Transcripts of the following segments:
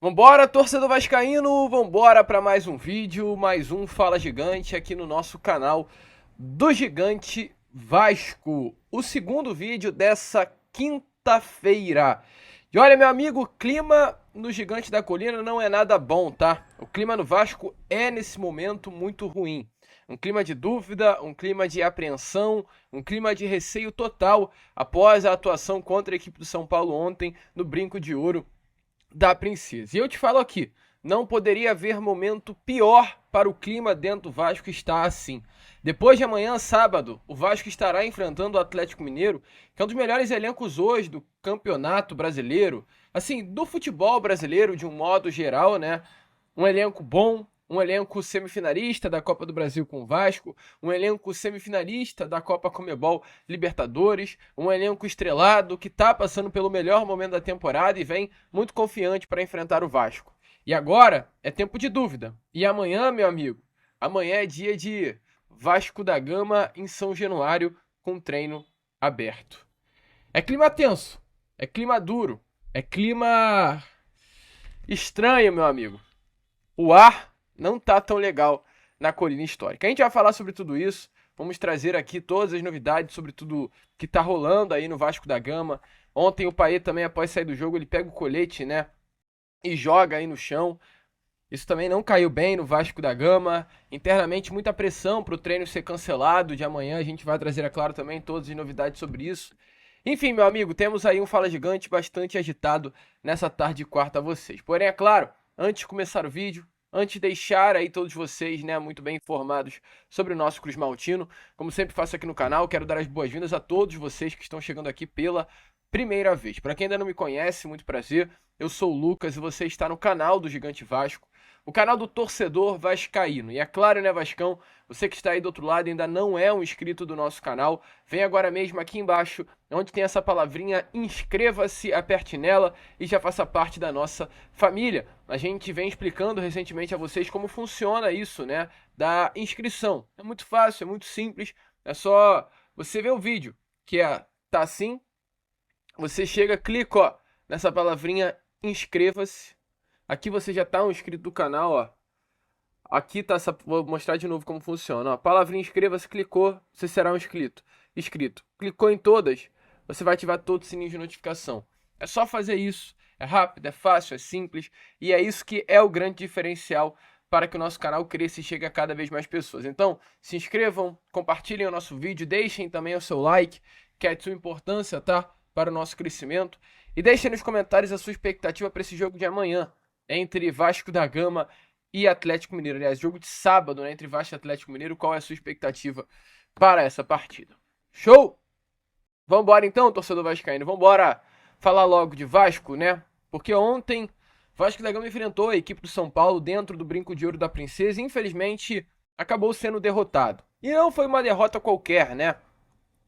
Vambora, torcedor vascaíno, vambora para mais um vídeo, mais um Fala Gigante aqui no nosso canal do Gigante Vasco. O segundo vídeo dessa quinta-feira. E olha, meu amigo, o clima no Gigante da Colina não é nada bom, tá? O clima no Vasco é, nesse momento, muito ruim. Um clima de dúvida, um clima de apreensão, um clima de receio total após a atuação contra a equipe do São Paulo ontem no Brinco de Ouro da Princesa. E eu te falo aqui, não poderia haver momento pior para o clima dentro do Vasco estar assim. Depois de amanhã, sábado, o Vasco estará enfrentando o Atlético Mineiro, que é um dos melhores elencos hoje do Campeonato Brasileiro, assim, do futebol brasileiro de um modo geral, né? Um elenco bom, um elenco semifinalista da Copa do Brasil com o Vasco, um elenco semifinalista da Copa Comebol Libertadores, um elenco estrelado que está passando pelo melhor momento da temporada e vem muito confiante para enfrentar o Vasco. E agora é tempo de dúvida. E amanhã, meu amigo, amanhã é dia de Vasco da Gama em São Januário com treino aberto. É clima tenso, é clima duro, é clima estranho, meu amigo. O ar não tá tão legal na colina histórica. A gente vai falar sobre tudo isso, vamos trazer aqui todas as novidades sobre tudo que tá rolando aí no Vasco da Gama. Ontem o Payet também, após sair do jogo, ele pega o colete, né, e joga aí no chão. Isso também não caiu bem no Vasco da Gama. Internamente, muita pressão para o treino ser cancelado de amanhã. A gente vai trazer, é claro, também todas as novidades sobre isso. Enfim, meu amigo, temos aí um Fala Gigante bastante agitado nessa tarde de quarta a vocês. Porém, é claro, antes de começar o vídeo, antes de deixar aí todos vocês, né, muito bem informados sobre o nosso Cruz Maltino, como sempre faço aqui no canal, quero dar as boas-vindas a todos vocês que estão chegando aqui pela primeira vez. Para quem ainda não me conhece, muito prazer. Eu sou o Lucas e você está no canal do Gigante Vasco, o canal do torcedor vascaíno. E é claro, né, Vascão, você que está aí do outro lado e ainda não é um inscrito do nosso canal, vem agora mesmo aqui embaixo, onde tem essa palavrinha inscreva-se, aperte nela e já faça parte da nossa família. A gente vem explicando recentemente a vocês como funciona isso, né, da inscrição. É muito fácil, é muito simples, é só você ver o vídeo, que tá assim, você chega, clica, ó, nessa palavrinha inscreva-se. Aqui você já tá um inscrito do canal, ó. Aqui tá essa, vou mostrar de novo como funciona, ó. Palavrinha inscreva-se, clicou, você será um inscrito. Inscrito. Clicou em todas, você vai ativar todo o sininho de notificação. É só fazer isso. É rápido, é fácil, é simples e é isso que é o grande diferencial para que o nosso canal cresça e chegue a cada vez mais pessoas. Então, se inscrevam, compartilhem o nosso vídeo, deixem também o seu like, que é de sua importância, tá? Para o nosso crescimento. E deixem nos comentários a sua expectativa para esse jogo de amanhã, entre Vasco da Gama e Atlético Mineiro. Aliás, jogo de sábado, né, entre Vasco e Atlético Mineiro. Qual é a sua expectativa para essa partida? Show! Vambora então, torcedor vascaíno. Vambora falar logo de Vasco, né? Porque ontem Vasco da Gama enfrentou a equipe do São Paulo dentro do Brinco de Ouro da Princesa e infelizmente acabou sendo derrotado. E não foi uma derrota qualquer, né?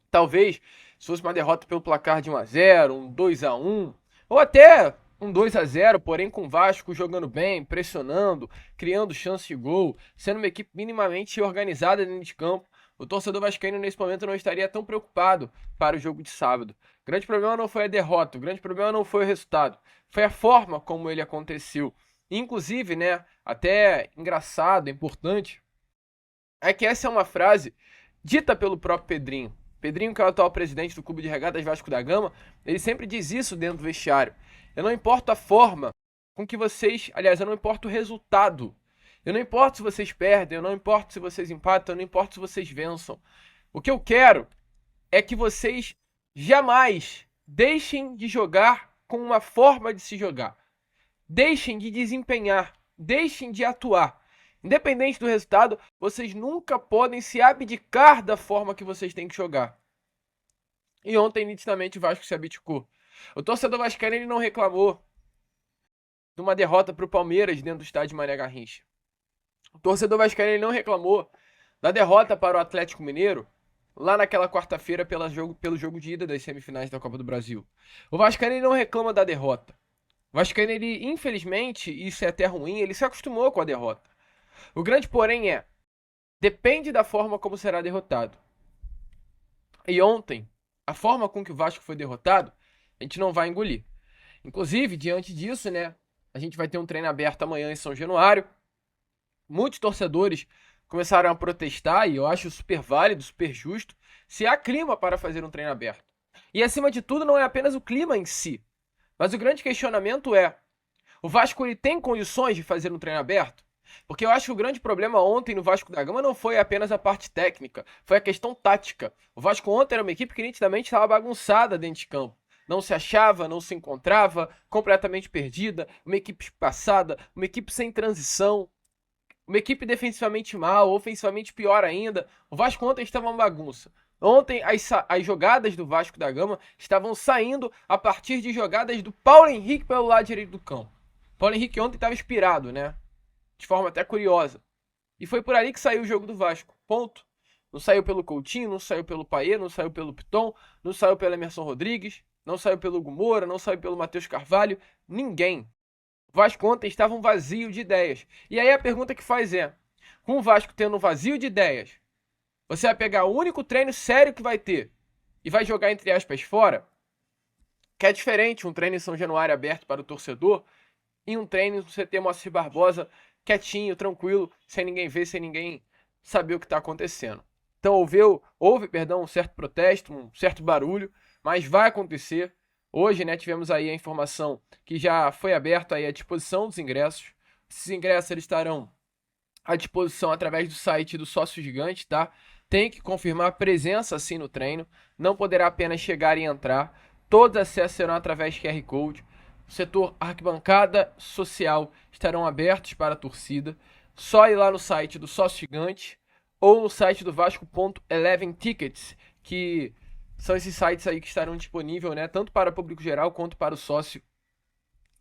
Talvez se fosse uma derrota pelo placar de 1-0, um 2-1, ou até um 2-0, porém com o Vasco jogando bem, pressionando, criando chance de gol, sendo uma equipe minimamente organizada dentro de campo, o torcedor vascaíno nesse momento não estaria tão preocupado para o jogo de sábado. O grande problema não foi a derrota, o grande problema não foi o resultado, foi a forma como ele aconteceu. Inclusive, né, até engraçado, importante, é que essa é uma frase dita pelo próprio Pedrinho. Pedrinho, que é o atual presidente do Clube de Regatas Vasco da Gama, ele sempre diz isso dentro do vestiário. Eu não importo a forma com que vocês... Aliás, eu não importo o resultado. Eu não importo se vocês perdem, eu não importo se vocês empatam, eu não importo se vocês vençam. O que eu quero é que vocês jamais deixem de jogar com uma forma de se jogar. Deixem de desempenhar, deixem de atuar. Independente do resultado, vocês nunca podem se abdicar da forma que vocês têm que jogar. E ontem, nitidamente, o Vasco se abdicou. O torcedor vascaíno ele não reclamou de uma derrota para o Palmeiras dentro do estádio Mané Garrincha. O torcedor vascaíno ele não reclamou da derrota para o Atlético Mineiro lá naquela quarta-feira pelo jogo de ida das semifinais da Copa do Brasil. O vascaíno ele não reclama da derrota. O vascaíno, ele, infelizmente, isso é até ruim, ele se acostumou com a derrota. O grande porém depende da forma como será derrotado. E ontem, a forma com que o Vasco foi derrotado, a gente não vai engolir. Inclusive, diante disso, né, A gente vai ter um treino aberto amanhã em São Januário. Muitos torcedores começaram a protestar e eu acho super válido, super justo, se há clima para fazer um treino aberto. E acima de tudo, não é apenas o clima em si, mas o grande questionamento é: o Vasco ele tem condições de fazer um treino aberto? Porque eu acho que o grande problema ontem no Vasco da Gama não foi apenas a parte técnica, foi a questão tática. O Vasco ontem era uma equipe que nitidamente estava bagunçada dentro de campo. Não se achava, não se encontrava, completamente perdida, uma equipe espaçada, uma equipe sem transição, uma equipe defensivamente mal, ofensivamente pior ainda. O Vasco ontem estava uma bagunça. Ontem as jogadas do Vasco da Gama estavam saindo a partir de jogadas do Paulo Henrique pelo lado direito do campo. Paulo Henrique ontem estava inspirado, né? De forma até curiosa. E foi por ali que saiu o jogo do Vasco. Ponto. Não saiu pelo Coutinho, não saiu pelo Payet, não saiu pelo Piton, não saiu pelo Emerson Rodrigues, não saiu pelo Hugo Moura, não saiu pelo Matheus Carvalho. Ninguém. O Vasco ontem estava um vazio de ideias. E aí a pergunta que faz é: com o Vasco tendo um vazio de ideias, você vai pegar o único treino sério que vai ter e vai jogar, entre aspas, fora? Que é diferente um treino em São Januário aberto para o torcedor e um treino no CT Moacir Barbosa quietinho, tranquilo, sem ninguém ver, sem ninguém saber o que está acontecendo. Então houve, um certo protesto, um certo barulho, mas vai acontecer. Hoje, né, tivemos aí a informação que já foi aberta aí a disposição dos ingressos. Esses ingressos eles estarão à disposição através do site do Sócio Gigante, tá? Tem que confirmar presença sim no treino, não poderá apenas chegar e entrar. Todos os acessos serão através de QR Code. O setor arquibancada social estarão abertos para a torcida. Só ir lá no site do Sócio Gigante ou no site do Vasco.eleven Tickets, que são esses sites aí que estarão disponíveis, né, tanto para o público geral quanto para o sócio,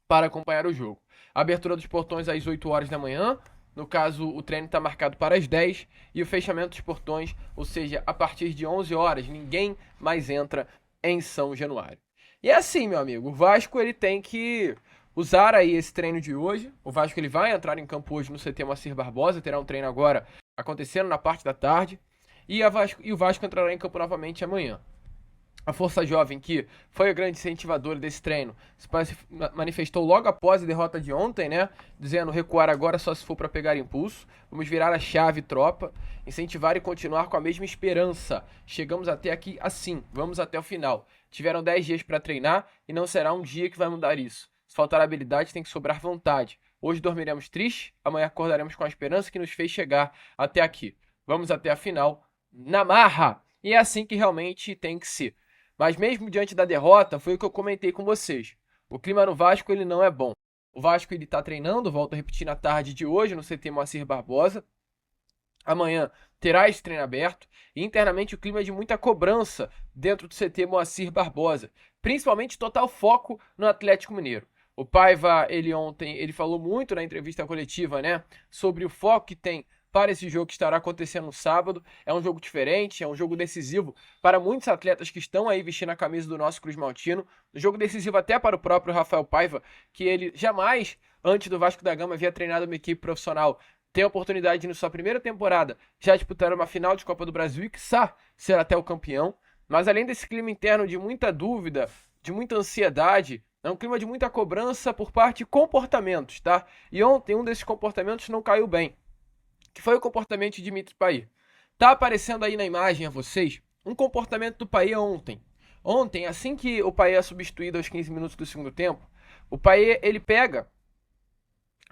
para acompanhar o jogo. A abertura dos portões às 8 horas da manhã. No caso, o treino está marcado para as 10 e o fechamento dos portões, ou seja, a partir de 11 horas, ninguém mais entra em São Januário. E é assim, meu amigo, o Vasco ele tem que usar aí esse treino de hoje. O Vasco ele vai entrar em campo hoje no CT Moacir Barbosa, terá um treino agora acontecendo na parte da tarde. E o Vasco entrará em campo novamente amanhã. A Força Jovem, que foi a grande incentivadora desse treino, se manifestou logo após a derrota de ontem, né? Dizendo: recuar agora só se for para pegar impulso. Vamos virar a chave, tropa. Incentivar e continuar com a mesma esperança. Chegamos até aqui assim, vamos até o final. Tiveram 10 dias para treinar e não será um dia que vai mudar isso. Se faltar habilidade, tem que sobrar vontade. Hoje dormiremos tristes, amanhã acordaremos com a esperança que nos fez chegar até aqui. Vamos até a final na marra. E é assim que realmente tem que ser. Mas mesmo diante da derrota, foi o que eu comentei com vocês. O clima no Vasco ele não é bom. O Vasco ele tá treinando, volto a repetir, na tarde de hoje no CT Moacir Barbosa. Amanhã terá esse treino aberto. E internamente o clima é de muita cobrança dentro do CT Moacir Barbosa. Principalmente total foco no Atlético Mineiro. O Paiva, ele ontem, ele falou muito na entrevista coletiva, né? Sobre o foco que tem para esse jogo que estará acontecendo no sábado. É um jogo diferente, é um jogo decisivo para muitos atletas que estão aí vestindo a camisa do nosso Cruz Maltino. Um jogo decisivo até para o próprio Rafael Paiva, que ele jamais, antes do Vasco da Gama, havia treinado uma equipe profissional. Tem a oportunidade de, na sua primeira temporada, já disputar uma final de Copa do Brasil e, quiçá, ser até o campeão. Mas além desse clima interno de muita dúvida, de muita ansiedade, é um clima de muita cobrança por parte de comportamentos, tá? E ontem um desses comportamentos não caiu bem, que foi o comportamento de Dimitri Payet. Tá aparecendo aí na imagem a vocês um comportamento do Payet ontem. Ontem, assim que o Payet é substituído aos 15 minutos do segundo tempo, o Payet, ele pega,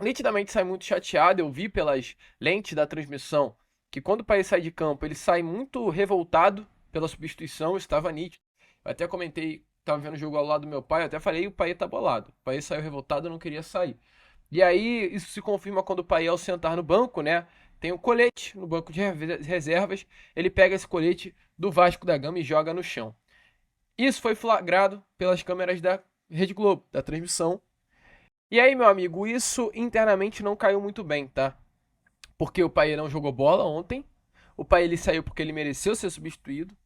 nitidamente sai muito chateado. Eu vi pelas lentes da transmissão que quando o Payet sai de campo, ele sai muito revoltado pela substituição, estava nítido. Eu até comentei, estava vendo o jogo ao lado do meu pai, eu até falei: o Payet tá bolado. O Payet saiu revoltado, eu não queria sair. E aí, isso se confirma quando o Payet, ao sentar no banco, né? Tem um colete no banco de reservas. Ele pega esse colete do Vasco da Gama e joga no chão. Isso foi flagrado pelas câmeras da Rede Globo, da transmissão. E aí, meu amigo, isso internamente não caiu muito bem, tá? Porque o Payet não jogou bola ontem. O Payet ele saiu porque ele mereceu ser substituído.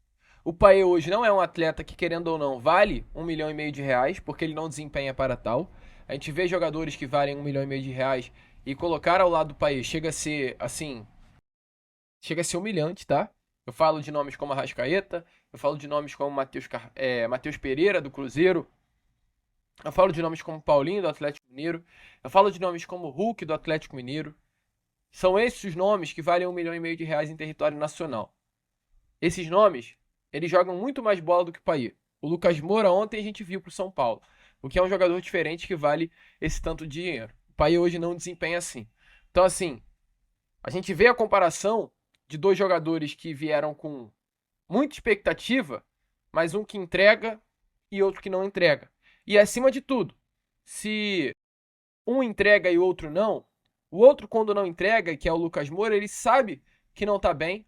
O Payet hoje não é um atleta que, querendo ou não, vale R$ 1,5 milhão, porque ele não desempenha para tal. A gente vê jogadores que valem R$ 1,5 milhão e colocar ao lado do Payet chega a ser, assim, chega a ser humilhante, tá? Eu falo de nomes como Arrascaeta, eu falo de nomes como Matheus Pereira, do Cruzeiro, Eu falo de nomes como Paulinho, do Atlético Mineiro. Eu falo de nomes como Hulk, do Atlético Mineiro. São esses os nomes que valem R$ 1,5 milhão em território nacional. Esses nomes, eles jogam muito mais bola do que o Payet. O Lucas Moura ontem a gente viu pro São Paulo, o que é um jogador diferente que vale esse tanto de dinheiro. O Payet hoje não desempenha assim. Então, assim, a gente vê a comparação de dois jogadores que vieram com muita expectativa, mas um que entrega e outro que não entrega. E acima de tudo, se um entrega e o outro não, o outro quando não entrega, que é o Lucas Moura, ele sabe que não tá bem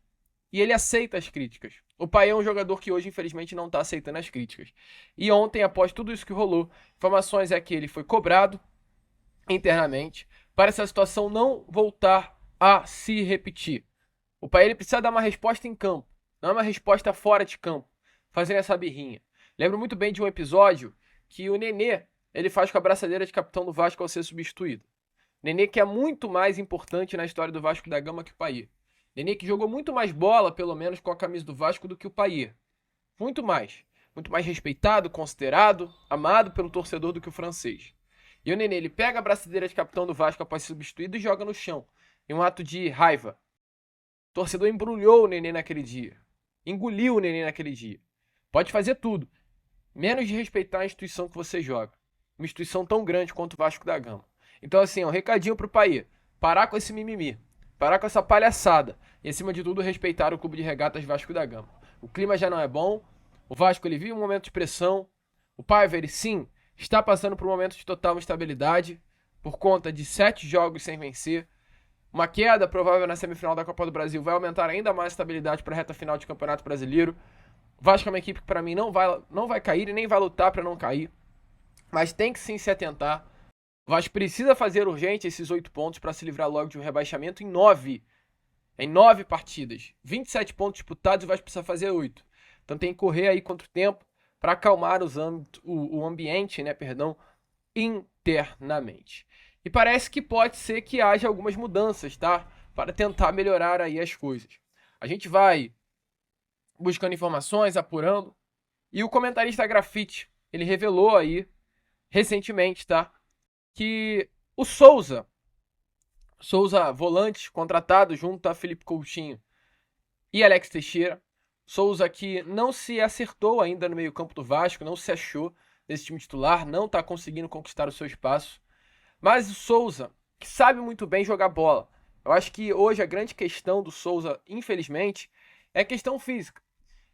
e ele aceita as críticas. O Payet é um jogador que hoje, infelizmente, não tá aceitando as críticas. E ontem, após tudo isso que rolou, informações é que ele foi cobrado internamente para essa situação não voltar a se repetir. O Payet ele precisa dar uma resposta em campo, não é uma resposta fora de campo, fazendo essa birrinha. Lembro muito bem de um episódio que o Nenê ele faz com a braçadeira de capitão do Vasco ao ser substituído. Nenê que é muito mais importante na história do Vasco da Gama que o Payet. Nenê que jogou muito mais bola, pelo menos com a camisa do Vasco, do que o Payet. Muito mais. Muito mais respeitado, considerado, amado pelo torcedor do que o francês. E o Nenê, ele pega a braçadeira de capitão do Vasco após ser substituído e joga no chão, em um ato de raiva. O torcedor embrulhou o Nenê naquele dia. Engoliu o Nenê naquele dia. Pode fazer tudo, menos de respeitar a instituição que você joga. Uma instituição tão grande quanto o Vasco da Gama. Então, assim, um recadinho pro Payet. Parar com esse mimimi. Parar com essa palhaçada. E, acima de tudo, respeitar o Clube de Regatas Vasco da Gama. O clima já não é bom. O Vasco, ele vive um momento de pressão. O Paiva, ele, sim, está passando por um momento de total instabilidade. Por conta de 7 jogos sem vencer. Uma queda provável na semifinal da Copa do Brasil vai aumentar ainda mais a estabilidade para a reta final de Campeonato Brasileiro. O Vasco é uma equipe que, para mim, não vai cair e nem vai lutar para não cair. Mas tem que sim se atentar. O Vasco precisa fazer urgente esses 8 pontos para se livrar logo de um rebaixamento em 9 partidas. 27 pontos disputados e o Vasco precisa fazer 8. Então tem que correr aí contra o tempo para acalmar o ambiente, internamente. E parece que pode ser que haja algumas mudanças, tá? Para tentar melhorar aí as coisas. A gente vai buscando informações, apurando. E o comentarista Grafite, ele revelou aí recentemente, tá? Que o Souza, volante, contratado junto a Felipe Coutinho e Alex Teixeira. Souza que não se acertou ainda no meio-campo do Vasco, não se achou nesse time titular, não tá conseguindo conquistar o seu espaço. Mas o Souza, que sabe muito bem jogar bola. Eu acho que hoje a grande questão do Souza, infelizmente, é a questão física.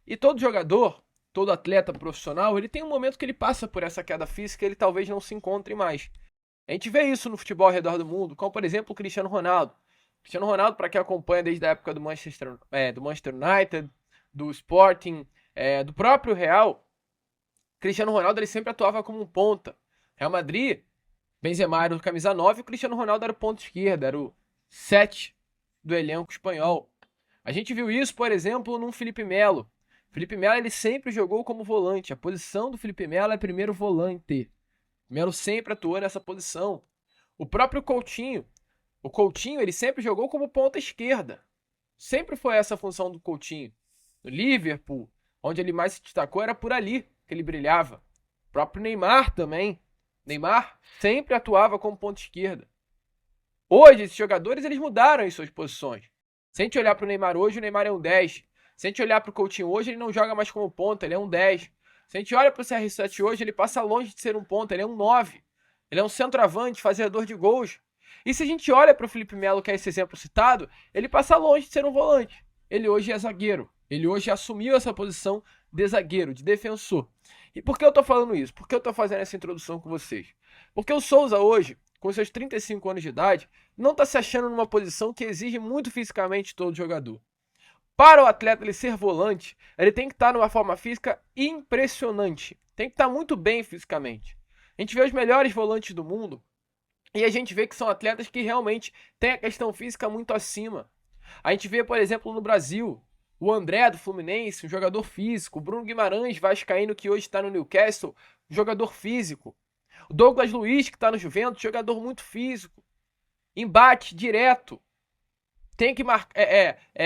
E todo jogador, todo atleta profissional, ele tem um momento que ele passa por essa queda física e ele talvez não se encontre mais. A gente vê isso no futebol ao redor do mundo, como por exemplo o Cristiano Ronaldo. Cristiano Ronaldo, para quem acompanha desde a época do Manchester United, do Sporting, do próprio Real, Cristiano Ronaldo ele sempre atuava como um ponta. Real Madrid, Benzema era o camisa 9 e o Cristiano Ronaldo era o ponta esquerda, era o 7 do elenco espanhol. A gente viu isso, por exemplo, no Felipe Melo. Felipe Melo ele sempre jogou como volante. A posição do Felipe Melo é primeiro volante. Melo sempre atuou nessa posição. O próprio Coutinho. O Coutinho ele sempre jogou como ponta esquerda. Sempre foi essa a função do Coutinho. No Liverpool, onde ele mais se destacou, era por ali que ele brilhava. O próprio Neymar também. Neymar sempre atuava como ponta esquerda. Hoje, esses jogadores eles mudaram em suas posições. Se a gente olhar para o Neymar hoje, o Neymar é um 10. Se a gente olhar para o Coutinho hoje, ele não joga mais como ponta, ele é um 10. Se a gente olha para o CR7 hoje, ele passa longe de ser um ponta, ele é um 9. Ele é um centroavante, fazedor de gols. E se a gente olha para o Felipe Melo, que é esse exemplo citado, ele passa longe de ser um volante. Ele hoje é zagueiro. Ele hoje assumiu essa posição de zagueiro, de defensor. E por que eu tô falando isso? Por que eu tô fazendo essa introdução com vocês? Porque o Souza hoje, com seus 35 anos de idade, não tá se achando numa posição que exige muito fisicamente de todo jogador. Para o atleta ele ser volante, ele tem que estar numa forma física impressionante. Tem que estar muito bem fisicamente. A gente vê os melhores volantes do mundo e a gente vê que são atletas que realmente têm a questão física muito acima. A gente vê, por exemplo, no Brasil, o André do Fluminense, um jogador físico. O Bruno Guimarães, vascaíno, que hoje está no Newcastle, um jogador físico. O Douglas Luiz, que está no Juventus, jogador muito físico. Embate direto. Tem que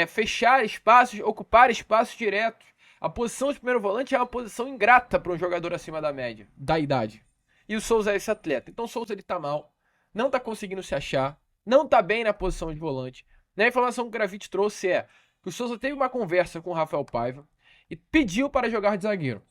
fechar espaços, ocupar espaços diretos. A posição de primeiro volante é uma posição ingrata para um jogador acima da média, da idade. e o Souza é esse atleta. Então o Souza ele tá mal, não tá conseguindo se achar, não tá bem na posição de volante. A informação que o Grafite trouxe é que o Souza teve uma conversa com o Rafael Paiva e pediu para jogar de zagueiro.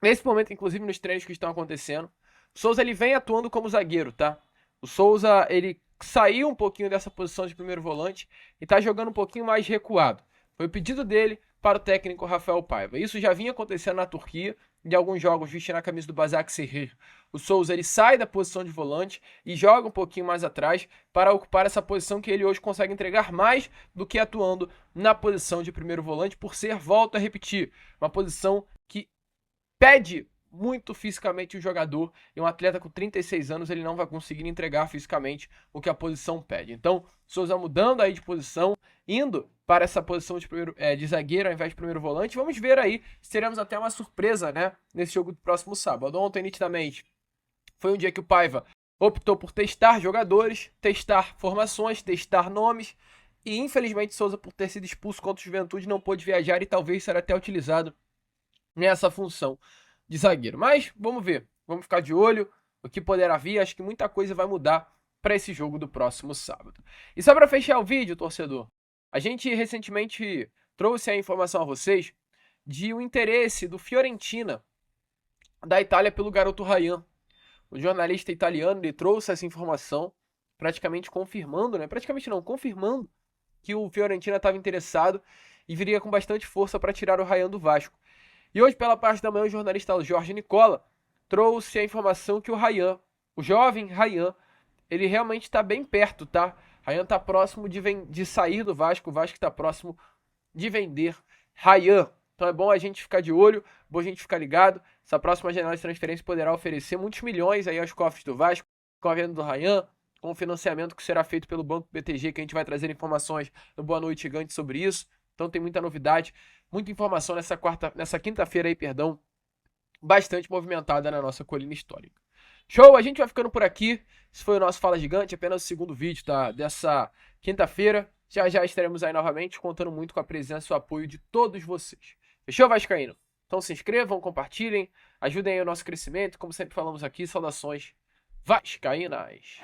Nesse momento, inclusive nos treinos que estão acontecendo, o Souza ele vem atuando como zagueiro, tá? O Souza ele saiu um pouquinho dessa posição de primeiro volante e tá jogando um pouquinho mais recuado. Foi o pedido dele para o técnico Rafael Paiva. Isso já vinha acontecendo na Turquia, de alguns jogos vestindo a camisa do Başakşehir. O Souza ele sai da posição de volante e joga um pouquinho mais atrás para ocupar essa posição que ele hoje consegue entregar mais do que atuando na posição de primeiro volante, por ser, volto a repetir, uma posição que pede muito fisicamente o jogador, e um atleta com 36 anos ele não vai conseguir entregar fisicamente o que a posição pede. Então, Souza mudando aí de posição, indo para essa posição de zagueiro ao invés de primeiro volante. Vamos ver aí se teremos até uma surpresa, né, nesse jogo do próximo sábado. Ontem, nitidamente, foi um dia que o Paiva optou por testar jogadores, testar formações, testar nomes, e infelizmente Souza, por ter sido expulso contra o Juventude, não pôde viajar e talvez será até utilizado nessa função de zagueiro. Mas vamos ver, vamos ficar de olho o que poderá vir. Acho que muita coisa vai mudar para esse jogo do próximo sábado. E só para fechar o vídeo, torcedor, a gente recentemente trouxe a informação a vocês de um interesse do Fiorentina da Itália pelo garoto Ryan. O jornalista italiano ele trouxe essa informação, praticamente confirmando, né? Praticamente não, confirmando que o Fiorentina estava interessado e viria com bastante força para tirar o Ryan do Vasco. E hoje, pela parte da manhã, o jornalista Jorge Nicola trouxe a informação que o Ryan, o jovem Ryan, ele realmente está bem perto, tá? Ryan está próximo de sair do Vasco, o Vasco está próximo de vender Ryan. Então é bom a gente ficar de olho, bom a gente ficar ligado. Essa próxima janela de transferência poderá oferecer muitos milhões aí aos cofres do Vasco, com a venda do Ryan, com o financiamento que será feito pelo Banco BTG, que a gente vai trazer informações no Boa Noite Gigante sobre isso. Então tem muita novidade, muita informação nessa quinta-feira aí, perdão, bastante movimentada na nossa colina histórica. Show, a gente vai ficando por aqui. Esse foi o nosso Fala Gigante, apenas o segundo vídeo, tá, dessa quinta-feira. Já estaremos aí novamente, contando muito com a presença e o apoio de todos vocês. Fechou, vascaíno? Então se inscrevam, compartilhem, ajudem aí o nosso crescimento. Como sempre falamos aqui, saudações vascaínas.